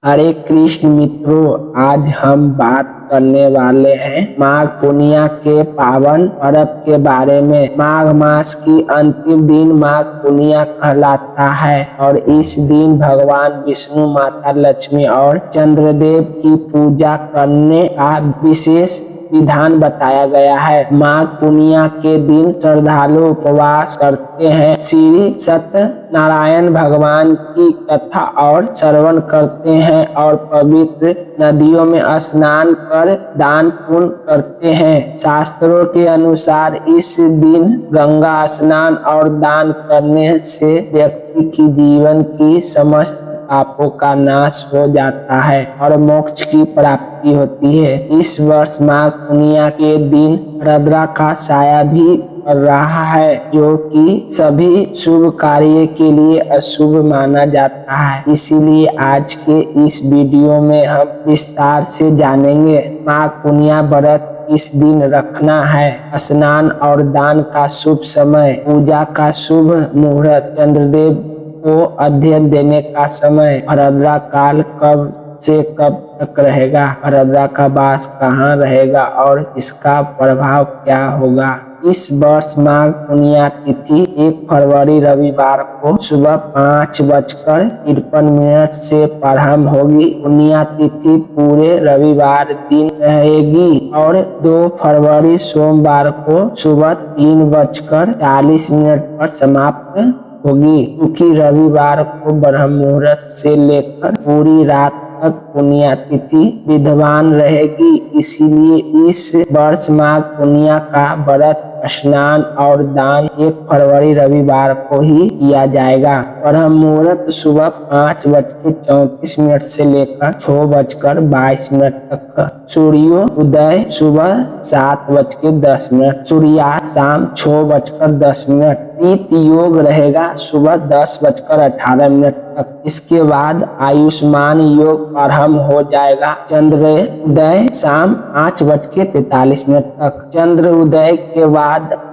हरे कृष्ण मित्रों, आज हम बात करने वाले हैं माघ पूर्णिमा के पावन पर्व के बारे में। माघ मास की अंतिम दिन माघ पूर्णिमा कहलाता है और इस दिन भगवान विष्णु, माता लक्ष्मी और चंद्रदेव की पूजा करने का विशेष विधान बताया गया है। माघ पूर्णिमा के दिन श्रद्धालु उपवास करते हैं, श्री सत्यनारायण भगवान की कथा और श्रवण करते हैं और पवित्र नदियों में स्नान कर दान पुण्य करते हैं। शास्त्रों के अनुसार इस दिन गंगा स्नान और दान करने से व्यक्ति की जीवन की समस्त पापों का नाश हो जाता है और मोक्ष की प्राप्ति होती है। इस वर्ष माघ पूर्णिमा के दिन आर्द्रा का साया भी पड़ रहा है, जो कि सभी शुभ कार्य के लिए अशुभ माना जाता है। इसीलिए आज के इस वीडियो में हम विस्तार से जानेंगे माघ पूर्णिमा व्रत इस दिन रखना है, स्नान और दान का शुभ समय, पूजा का शुभ मुहूर्त, चंद्रदेव को अध्ययन देने का समय, आर्द्रा काल कब से कब तक रहेगा, आर्द्रा का वास कहाँ रहेगा और इसका प्रभाव क्या होगा। इस वर्ष माघ पूर्णिमा तिथि 1 फरवरी रविवार को सुबह 5:53 से प्रारंभ होगी। पूर्णिमा तिथि पूरे रविवार दिन रहेगी और 2 फरवरी सोमवार को सुबह 3:40 पर समाप्त होगी। क्योंकि रविवार को ब्रह्म मुहूर्त से लेकर पूरी रात तक पूर्णिमा तिथि विद्यमान रहेगी, इसीलिए इस वर्ष माघ पूर्णिमा का व्रत, स्नान और दान 1 फरवरी रविवार को ही किया जाएगा। ब्रह्म मुहूर्त सुबह 5:34 से लेकर 6:22 तक, सूर्योदय सुबह 7:10, सूर्यास्त शाम 6:10, नीत योग रहेगा सुबह 10:18 तक। इसके बाद आयुष्मान योग प्रारंभ हो जाएगा। चंद्रोदय शाम 5:43 तक। चंद्र उदय के बाद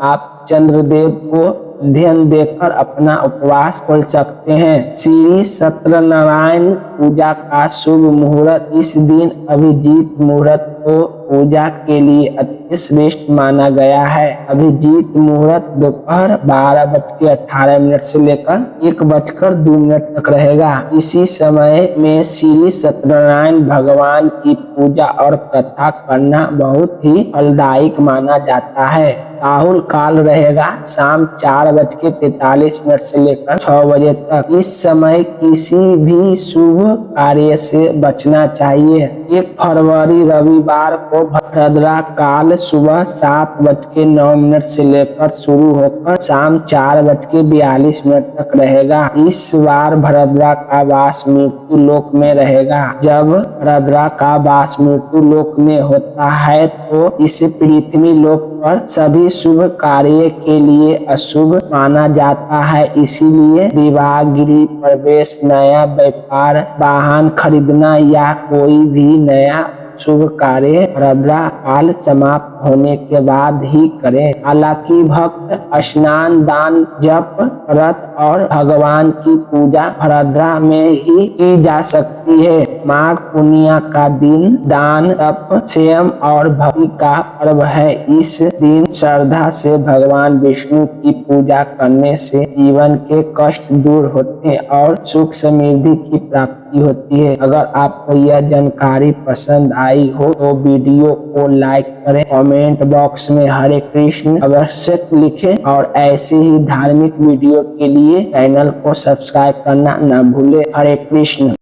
आप चंद्रदेव को अध्ययन देकर अपना उपवास खोल सकते हैं। श्री सत्यनारायण पूजा का शुभ मुहूर्त, इस दिन अभिजीत मुहूर्त को पूजा के लिए अति श्रेष्ठ माना गया है। अभिजीत मुहूर्त दोपहर 12:18 से लेकर 1:02 तक रहेगा। इसी समय में श्री सत्यनारायण भगवान की पूजा और कथा करना बहुत ही फलदायक माना जाता है। राहुल काल रहेगा शाम 4:43 से लेकर 6 बजे तक। इस समय किसी भी शुभ कार्य से बचना चाहिए। 1 फरवरी रविवार को भद्रा काल सुबह 7:09 से लेकर शुरू होकर शाम 4:42 तक रहेगा। इस बार भद्रा का वास मृत्यु लोक में रहेगा। जब भद्रा का वास मृत्यु लोक में होता है तो इसे पृथ्वी लोक पर सभी शुभ कार्य के लिए अशुभ माना जाता है। इसीलिए विवाह, गृह प्रवेश, नया व्यापार, वाहन खरीदना या कोई भी नया शुभ कार्य आर्द्रा काल समाप्त होने के बाद ही करें। हालांकि भक्त स्नान, दान, जप, व्रत और भगवान की पूजा आर्द्रा में ही की जा सकती है। माघ पूर्णिमा का दिन दान, तप, संयम और भक्ति का पर्व है। इस दिन श्रद्धा से भगवान विष्णु की पूजा करने से जीवन के कष्ट दूर होते हैं और सुख समृद्धि की प्राप्ति होती है। अगर आपको यह जानकारी पसंद आई हो तो वीडियो को लाइक करें, कमेंट बॉक्स में हरे कृष्ण अवश्य लिखें और ऐसे ही धार्मिक वीडियो के लिए चैनल को सब्सक्राइब करना न भूलें। हरे कृष्ण।